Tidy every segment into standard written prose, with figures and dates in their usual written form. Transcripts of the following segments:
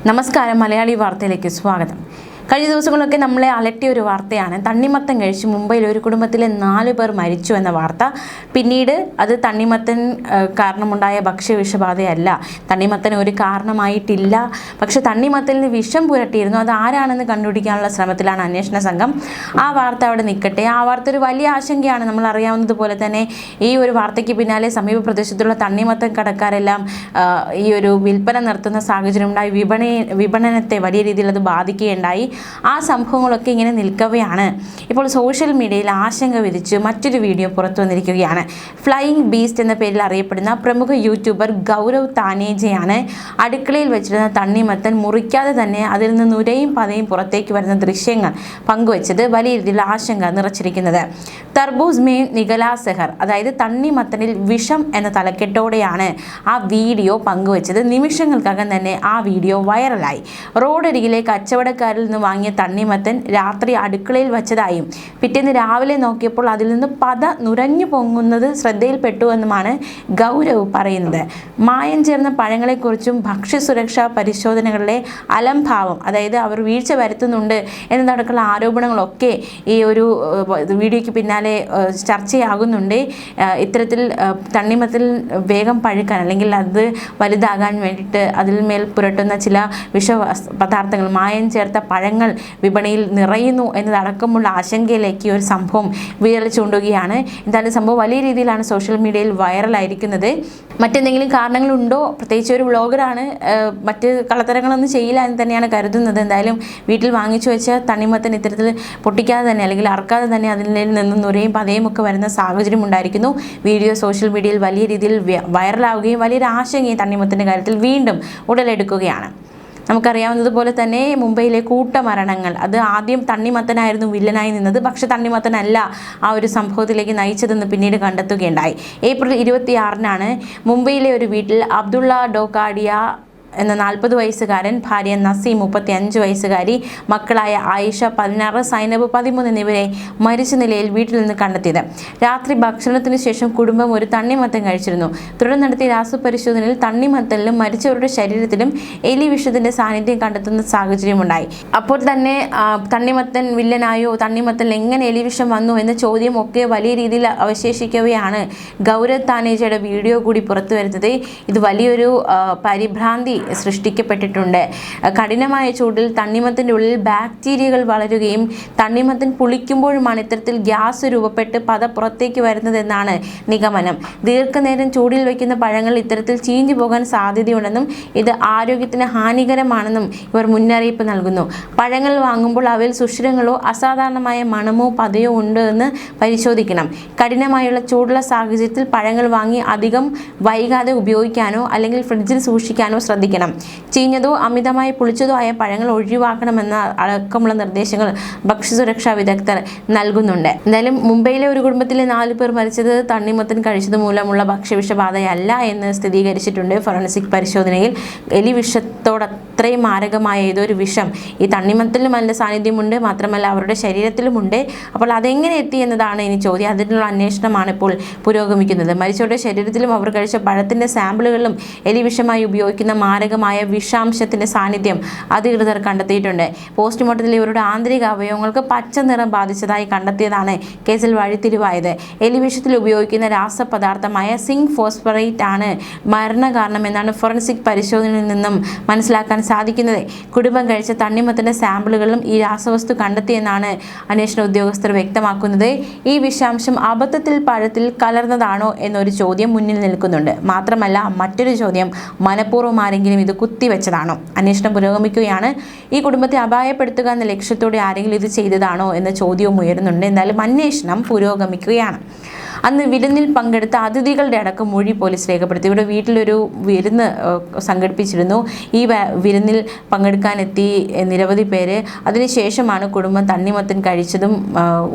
നമസ്കാരം, മലയാളി വാർത്തയിലേക്ക് സ്വാഗതം. കഴിഞ്ഞ ദിവസങ്ങളൊക്കെ നമ്മളെ അലട്ടിയ ഒരു വാർത്തയാണ് തണ്ണിമത്തൻ കഴിച്ച് മുംബൈയിൽ ഒരു കുടുംബത്തിലെ 4 പേർ മരിച്ചു എന്ന വാർത്ത. പിന്നീട് അത് തണ്ണിമത്തൻ കാരണമുണ്ടായ ഭക്ഷ്യവിഷബാധയല്ല, തണ്ണിമത്തൻ ഒരു കാരണമായിട്ടില്ല, പക്ഷെ തണ്ണിമത്തലിന് വിഷം പുരട്ടിയിരുന്നു. അത് ആരാണെന്ന് കണ്ടുപിടിക്കാനുള്ള ശ്രമത്തിലാണ് അന്വേഷണ സംഘം. ആ വാർത്ത അവിടെ നിൽക്കട്ടെ. ആ വാർത്ത ഒരു വലിയ ആശങ്കയാണ്. നമ്മൾ അറിയാവുന്നതുപോലെ തന്നെ ഈ ഒരു വാർത്തയ്ക്ക് പിന്നാലെ സമീപ പ്രദേശത്തുള്ള തണ്ണിമത്തൻ കടക്കാരെല്ലാം ഈ ഒരു വിൽപ്പന നിർത്തുന്ന സാഹചര്യം ഉണ്ടായി. വിപണനത്തെ വലിയ രീതിയിൽ അത് ബാധിക്കുകയുണ്ടായി. ആ സംഭവങ്ങളൊക്കെ ഇങ്ങനെ നിൽക്കവെയാണ് ഇപ്പോൾ സോഷ്യൽ മീഡിയയിൽ ആശങ്ക വിധിച്ച് മറ്റൊരു വീഡിയോ പുറത്തു വന്നിരിക്കുകയാണ്. ഫ്ലൈയിങ് ബീസ്റ്റ് എന്ന പേരിൽ അറിയപ്പെടുന്ന പ്രമുഖ യൂട്യൂബർ ഗൗരവ് താനേജയാണ് അടുക്കളയിൽ വെച്ചിരുന്ന തണ്ണിമത്തൻ മുറിക്കാതെ തന്നെ അതിൽ നിന്ന് നുരയും പതയും പുറത്തേക്ക് വരുന്ന ദൃശ്യങ്ങൾ പങ്കുവച്ചത് വലിയ രീതിയിൽ ആശങ്ക നിറച്ചിരിക്കുന്നത്. തർബൂസ് മേ നിഗലാ സെഹർ, അതായത് തണ്ണിമത്തനിൽ വിഷം എന്ന തലക്കെട്ടോടെയാണ് ആ വീഡിയോ പങ്കുവച്ചത്. നിമിഷങ്ങൾക്കകം തന്നെ ആ വീഡിയോ വൈറലായി. റോഡരികിലെ കച്ചവടക്കാരിൽ നിന്ന് വാങ്ങിയ തണ്ണിമത്തൻ രാത്രി അടുക്കളയിൽ വച്ചതായും പിറ്റേന്ന് രാവിലെ നോക്കിയപ്പോൾ അതിൽ നിന്ന് പത നുരഞ്ഞു പൊങ്ങുന്നത് ശ്രദ്ധയിൽപ്പെട്ടു എന്നുമാണ് ഗൗരവ് പറയുന്നത്. മായം ചേർന്ന പഴങ്ങളെക്കുറിച്ചും ഭക്ഷ്യസുരക്ഷാ പരിശോധനകളിലെ അലംഭാവം, അതായത് അവർ വീഴ്ച വരുത്തുന്നുണ്ട് എന്നതടക്കമുള്ള ആരോപണങ്ങളൊക്കെ ഈ ഒരു വീഡിയോയ്ക്ക് പിന്നാലെ ചർച്ചയാകുന്നുണ്ട്. ഇത്തരത്തിൽ തണ്ണിമത്തൽ വേഗം പഴുക്കാൻ അല്ലെങ്കിൽ അത് വലുതാകാൻ വേണ്ടിയിട്ട് അതിൽ മേൽ പുരട്ടുന്ന ചില വിഷ പദാർത്ഥങ്ങൾ, മായം ചേർത്ത പഴങ്ങൾ വിപണിയിൽ നിറയുന്നു എന്നതടക്കമുള്ള ആശങ്കയിലേക്ക് ഒരു സംഭവം വിരൽ ചൂണ്ടുകയാണ്. എന്തായാലും സംഭവം വലിയ രീതിയിലാണ് സോഷ്യൽ മീഡിയയിൽ വൈറലായിരിക്കുന്നത്. മറ്റെന്തെങ്കിലും കാരണങ്ങളുണ്ടോ? പ്രത്യേകിച്ച് ഒരു വ്ളോഗറാണ്, മറ്റ് കള്ളത്തരങ്ങളൊന്നും ചെയ്യില്ല എന്ന് തന്നെയാണ് കരുതുന്നത്. എന്തായാലും വീട്ടിൽ വാങ്ങിച്ചു വെച്ച തണ്ണിമത്തൻ ഇത്തരത്തിൽ പൊട്ടിക്കാതെ തന്നെ അല്ലെങ്കിൽ അറക്കാതെ തന്നെ അതിൽ നിന്ന് നുരയും പതയും ഒക്കെ വരുന്ന സാഹചര്യം ഉണ്ടായിരിക്കുന്നു. വീഡിയോ സോഷ്യൽ മീഡിയയിൽ വലിയ രീതിയിൽ വൈറലാവുകയും വലിയൊരു ആശങ്കയും തണ്ണിമത്തൻ്റെ കാര്യത്തിൽ വീണ്ടും ഉടലെടുക്കുകയാണ്. നമുക്കറിയാവുന്നതുപോലെ തന്നെ മുംബൈയിലെ കൂട്ടമരണങ്ങൾ, അത് ആദ്യം തണ്ണിമത്തനായിരുന്നു വില്ലനായി നിന്നത്. പക്ഷെ തണ്ണിമത്തനല്ല ആ ഒരു സംഭവത്തിലേക്ക് നയിച്ചതെന്ന് പിന്നീട് കണ്ടെത്തുകയുണ്ടായി. ഏപ്രിൽ 26-നാണ് മുംബൈയിലെ ഒരു വീട്ടിൽ അബ്ദുള്ള ഡോക്കാഡിയ എന്ന 40 വയസ്സുകാരൻ, ഭാര്യ നസീം 35 വയസ്സുകാരി, മക്കളായ ആയിഷ 16, സൈനബ് 13 എന്നിവരെ മരിച്ച നിലയിൽ വീട്ടിൽ നിന്ന് കണ്ടെത്തിയത്. രാത്രി ഭക്ഷണത്തിന് ശേഷം കുടുംബം ഒരു തണ്ണിമത്തൻ കഴിച്ചിരുന്നു. തുടർന്ന് നടത്തിയ രാസപരിശോധനയിൽ തണ്ണിമത്തലിലും മരിച്ചവരുടെ ശരീരത്തിലും എലി വിഷത്തിന്റെ സാന്നിധ്യം കണ്ടെത്തുന്ന സാഹചര്യമുണ്ടായി. അപ്പോൾ തന്നെ തണ്ണിമത്തൻ വില്ലനായോ, തണ്ണിമത്തൽ എങ്ങനെ എലിവിഷം വന്നു എന്ന ചോദ്യം ഒക്കെ വലിയ രീതിയിൽ അവശേഷിക്കവെയാണ് ഗൗരവ് താനേജയുടെ വീഡിയോ കൂടി പുറത്തു വരുന്നത്. ഇത് വലിയൊരു പരിഭ്രാന്തി സൃഷ്ടിക്കപ്പെട്ടിട്ടുണ്ട്. കഠിനമായ ചൂടിൽ തണ്ണിമത്തൻ്റെ ഉള്ളിൽ ബാക്ടീരിയകൾ വളരുകയും തണ്ണിമത്തൻ പുളിക്കുമ്പോഴുമാണ് ഇത്തരത്തിൽ ഗ്യാസ് രൂപപ്പെട്ട് പത പുറത്തേക്ക് വരുന്നതെന്നാണ് നിഗമനം. ദീർഘനേരം ചൂടിൽ വയ്ക്കുന്ന പഴങ്ങൾ ഇത്തരത്തിൽ ചീഞ്ഞു പോകാൻ സാധ്യതയുണ്ടെന്നും ഇത് ആരോഗ്യത്തിന് ഹാനികരമാണെന്നും ഇവർ മുന്നറിയിപ്പ് നൽകുന്നു. പഴങ്ങൾ വാങ്ങുമ്പോൾ അവയിൽ സുഷിരങ്ങളോ അസാധാരണമായ മണമോ പതയോ ഉണ്ടോ എന്ന് പരിശോധിക്കണം. കഠിനമായുള്ള ചൂടുള്ള സാഹചര്യത്തിൽ പഴങ്ങൾ വാങ്ങി അധികം വൈകാതെ ഉപയോഗിക്കാനോ അല്ലെങ്കിൽ ഫ്രിഡ്ജിൽ സൂക്ഷിക്കാനോ ശ്രദ്ധിക്കണം. ചീഞ്ഞതോ അമിതമായി പുളിച്ചതോ ആയ പഴങ്ങൾ ഒഴിവാക്കണമെന്ന അടക്കമുള്ള നിർദ്ദേശങ്ങൾ ഭക്ഷ്യസുരക്ഷാ വിദഗ്ധർ നൽകുന്നുണ്ട്. എന്തായാലും മുംബൈയിലെ ഒരു കുടുംബത്തിലെ 4 പേർ മരിച്ചത് തണ്ണിമത്തൻ കഴിച്ചത് മൂലമുള്ള ഭക്ഷ്യവിഷബാധയല്ല എന്ന് സ്ഥിരീകരിച്ചിട്ടുണ്ട്. ഫോറൻസിക് പരിശോധനയിൽ എലി വിഷത്തോടത്രയും മാരകമായ ഏതൊരു വിഷം ഈ തണ്ണിമത്തലിലും നല്ല സാന്നിധ്യമുണ്ട്, മാത്രമല്ല അവരുടെ ശരീരത്തിലുമുണ്ട്. അപ്പോൾ അതെങ്ങനെ എത്തി എന്നതാണ് ഇനി ചോദ്യം. അതിനുള്ള അന്വേഷണമാണ് ഇപ്പോൾ പുരോഗമിക്കുന്നത്. മരിച്ചവരുടെ ശരീരത്തിലും അവർ കഴിച്ച പഴത്തിൻ്റെ സാമ്പിളുകളിലും എലി വിഷമായി ഉപയോഗിക്കുന്ന മാരകമായ വിഷാംശത്തിന്റെ സാന്നിധ്യം അധികൃതർ കണ്ടെത്തിയിട്ടുണ്ട്. പോസ്റ്റ്മോർട്ടത്തിൽ ഇവരുടെ ആന്തരിക അവയവങ്ങൾക്ക് പച്ച നിറം ബാധിച്ചതായി കണ്ടെത്തിയതാണ് കേസിൽ വഴിത്തിരിവായത്. എലിവിഷത്തിൽ ഉപയോഗിക്കുന്ന രാസപദാർത്ഥമായ സിങ്ക് ഫോസ്ഫറേറ്റ് ആണ് മരണകാരണമെന്നാണ് ഫോറൻസിക് പരിശോധനയിൽ നിന്നും മനസ്സിലാക്കാൻ സാധിക്കുന്നത്. കുടുംബം കഴിച്ച തണ്ണിമത്തന്റെ സാമ്പിളുകളിലും ഈ രാസവസ്തു കണ്ടെത്തിയെന്നാണ് അന്വേഷണ ഉദ്യോഗസ്ഥർ വ്യക്തമാക്കുന്നത്. ഈ വിഷാംശം അബദ്ധത്തിൽ പഴത്തിൽ കലർന്നതാണോ എന്നൊരു ചോദ്യം മുന്നിൽ നിൽക്കുന്നുണ്ട്. മാത്രമല്ല മറ്റൊരു ചോദ്യം, മനഃപൂർവ്വം ആരെങ്കിലും ഇത് കുത്തിവെച്ചതാണോ? അന്വേഷണം പുരോഗമിക്കുകയാണ്. ഈ കുടുംബത്തെ അപായപ്പെടുത്തുക എന്ന ലക്ഷ്യത്തോടെ ആരെങ്കിലും ഇത് ചെയ്തതാണോ എന്ന ചോദ്യവും ഉയരുന്നുണ്ട്. എന്നാലും അന്വേഷണം പുരോഗമിക്കുകയാണ്. അന്ന് വിരുന്നിൽ പങ്കെടുത്ത അതിഥികളുടെ അടക്കം മൊഴി പോലീസ് രേഖപ്പെടുത്തി. ഇവിടെ വീട്ടിലൊരു വിരുന്ന് സംഘടിപ്പിച്ചിരുന്നു. ഈ വിരുന്നിൽ പങ്കെടുക്കാനെത്തി നിരവധി പേര്. അതിനുശേഷമാണ് കുടുംബം തണ്ണിമത്തൻ കഴിച്ചതും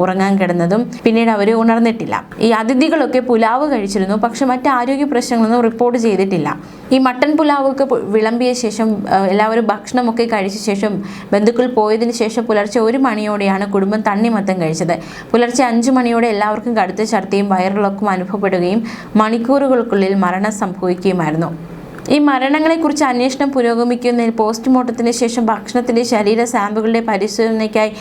ഉറങ്ങാൻ കിടന്നതും. പിന്നീട് അവർ ഉണർന്നിട്ടില്ല. ഈ അതിഥികളൊക്കെ പുലാവ് കഴിച്ചിരുന്നു, പക്ഷെ മറ്റ് ആരോഗ്യ പ്രശ്നങ്ങളൊന്നും റിപ്പോർട്ട് ചെയ്തിട്ടില്ല. ഈ മട്ടൻ പുലാവൊക്കെ വിളമ്പിയ ശേഷം എല്ലാവരും ഭക്ഷണമൊക്കെ കഴിച്ച ശേഷം ബന്ധുക്കൾ പോയതിന് ശേഷം പുലർച്ചെ 1 മണിയോടെയാണ് കുടുംബം തണ്ണിമത്തൻ കഴിച്ചത്. പുലർച്ചെ 5 മണിയോടെ എല്ലാവർക്കും കടുത്ത ഛർദിയും വയറിളക്കവും അനുഭവപ്പെടുകയും മണിക്കൂറുകൾക്കുള്ളിൽ മരണം സംഭവിക്കുകയുമായിരുന്നു. ഈ മരണങ്ങളെക്കുറിച്ച് അന്വേഷണം പുരോഗമിക്കുന്നതിൽ പോസ്റ്റ്മോർട്ടത്തിന് ശേഷം ഭക്ഷണത്തിന്റെ ശരീര സാമ്പിളുകളുടെ പരിശോധനയ്ക്കായി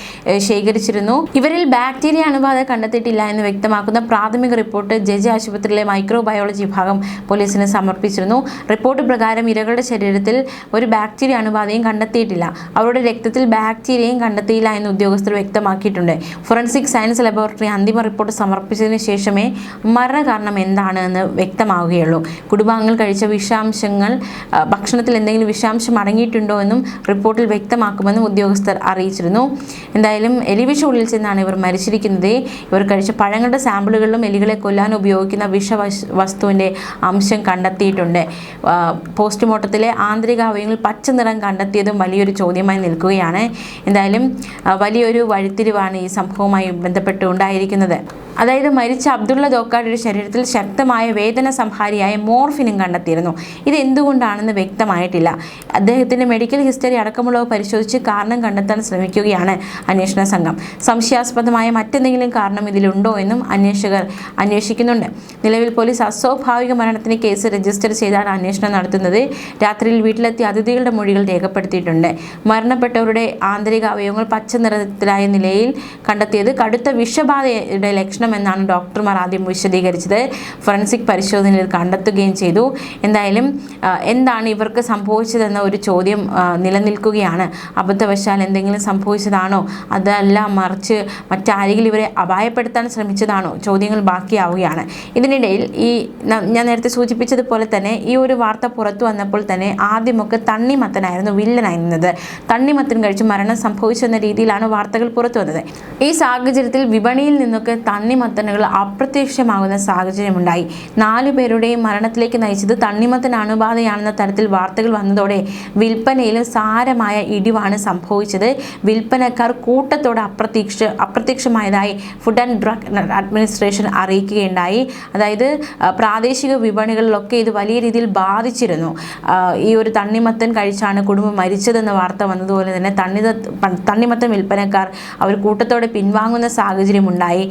ശേഖരിച്ചിരുന്നു. ഇവരിൽ ബാക്ടീരിയ അണുബാധ കണ്ടെത്തിയിട്ടില്ല എന്ന് വ്യക്തമാക്കുന്ന പ്രാഥമിക റിപ്പോർട്ട് ജെജെ ആശുപത്രിയിലെ മൈക്രോബയോളജി വിഭാഗം പോലീസിന് സമർപ്പിച്ചിരുന്നു. റിപ്പോർട്ട് പ്രകാരം ഇരകളുടെ ശരീരത്തിൽ ഒരു ബാക്ടീരിയ അണുബാധയും കണ്ടെത്തിയിട്ടില്ല. അവരുടെ രക്തത്തിൽ ബാക്ടീരിയയും കണ്ടെത്തിയില്ല എന്ന് ഉദ്യോഗസ്ഥർ വ്യക്തമാക്കിയിട്ടുണ്ട്. ഫോറൻസിക് സയൻസ് ലബോറട്ടറി അന്തിമ റിപ്പോർട്ട് സമർപ്പിച്ചതിന് ശേഷമേ മരണകാരണം എന്താണ് എന്ന് വ്യക്തമാവുകയുള്ളൂ. കുടുംബാംഗങ്ങൾ കഴിച്ച ഭക്ഷണത്തിൽ എന്തെങ്കിലും വിഷാംശം അടങ്ങിയിട്ടുണ്ടോ എന്നും റിപ്പോർട്ടിൽ വ്യക്തമാക്കുമെന്നും ഉദ്യോഗസ്ഥർ അറിയിച്ചിരുന്നു. എന്തായാലും എലിവിഷ ഉള്ളിൽ ചെന്നാണ് ഇവർ മരിച്ചിരിക്കുന്നത്. ഇവർ കഴിച്ച പഴങ്ങളുടെ സാമ്പിളുകളിലും എലികളെ കൊല്ലാൻ ഉപയോഗിക്കുന്ന വസ്തുവിൻ്റെ അംശം കണ്ടെത്തിയിട്ടുണ്ട്. പോസ്റ്റ്മോർട്ടത്തിലെ ആന്തരിക അവയവങ്ങൾ പച്ച നിറം കണ്ടെത്തിയതും വലിയൊരു ചോദ്യമായി നിൽക്കുകയാണ്. എന്തായാലും വലിയൊരു വഴിത്തിരിവാണ് ഈ സംഭവവുമായി ബന്ധപ്പെട്ട് ഉണ്ടായിരിക്കുന്നത്. അതായത് മരിച്ച അബ്ദുള്ള ദോക്കാടിയുടെ ശരീരത്തിൽ ശക്തമായ വേദന സംഹാരിയായ മോർഫിനും കണ്ടെത്തിയിരുന്നു. ഇത് എന്തുകൊണ്ടാണെന്ന് വ്യക്തമായിട്ടില്ല. അദ്ദേഹത്തിൻ്റെ മെഡിക്കൽ ഹിസ്റ്ററി അടക്കമുള്ളവ പരിശോധിച്ച് കാരണം കണ്ടെത്താൻ ശ്രമിക്കുകയാണ് അന്വേഷണ സംഘം. സംശയാസ്പദമായ മറ്റെന്തെങ്കിലും കാരണം ഇതിലുണ്ടോ എന്നും അന്വേഷകർ അന്വേഷിക്കുന്നുണ്ട്. നിലവിൽ പോലീസ് അസ്വാഭാവിക മരണത്തിന് കേസ് രജിസ്റ്റർ ചെയ്താണ് അന്വേഷണം നടത്തുന്നത്. രാത്രിയിൽ വീട്ടിലെത്തിയ അതിഥികളുടെ മൊഴികൾ രേഖപ്പെടുത്തിയിട്ടുണ്ട്. മരണപ്പെട്ടവരുടെ ആന്തരിക അവയവങ്ങൾ പച്ച നിറത്തിലായ നിലയിൽ കണ്ടെത്തിയത് കടുത്ത വിഷബാധയുടെ ലക്ഷണം എന്നാണ് ഡോക്ടർമാർ ആദ്യം വിശദീകരിച്ചത്. ഫോറൻസിക് പരിശോധനയിൽ കണ്ടെത്തുകയും ചെയ്തു. എന്തായാലും എന്താണ് ഇവർക്ക് സംഭവിച്ചതെന്ന ഒരു ചോദ്യം നിലനിൽക്കുകയാണ്. അബദ്ധവശാൽ എന്തെങ്കിലും സംഭവിച്ചതാണോ, അതല്ല മറിച്ച് മറ്റാരെങ്കിലും ഇവരെ അപായപ്പെടുത്താൻ ശ്രമിച്ചതാണോ, ചോദ്യങ്ങൾ ബാക്കിയാവുകയാണ്. ഇതിനിടയിൽ ഞാൻ നേരത്തെ സൂചിപ്പിച്ചതുപോലെ തന്നെ ഈ ഒരു വാർത്ത പുറത്തു വന്നപ്പോൾ തന്നെ ആദ്യമൊക്കെ തണ്ണിമത്തനായിരുന്നു വില്ലനായിരുന്നത്. തണ്ണിമത്തൻ കഴിച്ച് മരണം സംഭവിച്ചെന്ന രീതിയിലാണ് വാർത്തകൾ പുറത്തു വന്നത്. ഈ സാഹചര്യത്തിൽ വിപണിയിൽ നിന്നൊക്കെ തണ്ണിമത്തനുകൾ അപ്രത്യക്ഷമാകുന്ന സാഹചര്യമുണ്ടായി. 4 പേരുടെയും മരണത്തിലേക്ക് നയിച്ചത് തണ്ണിമത്തൻ അണുബാധയാണെന്ന തരത്തിൽ വാർത്തകൾ വന്നതോടെ വിൽപ്പനയിലും സാരമായ ഇടിവാണ് സംഭവിച്ചത്. വിൽപ്പനക്കാർ കൂട്ടത്തോടെ അപ്രത്യക്ഷമായതായി ഫുഡ് ആൻഡ് ഡ്രഗ് അഡ്മിനിസ്ട്രേഷൻ അറിയിക്കുകയുണ്ടായി. അതായത് പ്രാദേശിക വിപണികളിലൊക്കെ ഇത് വലിയ രീതിയിൽ ബാധിച്ചിരുന്നു. ഈ ഒരു തണ്ണിമത്തൻ കഴിച്ചാണ് കുടുംബം മരിച്ചതെന്ന വാർത്ത വന്നതുപോലെ തന്നെ തണ്ണിമത്തൻ വിൽപ്പനക്കാർ അവർ കൂട്ടത്തോടെ പിൻവാങ്ങുന്ന സാഹചര്യമുണ്ടായി.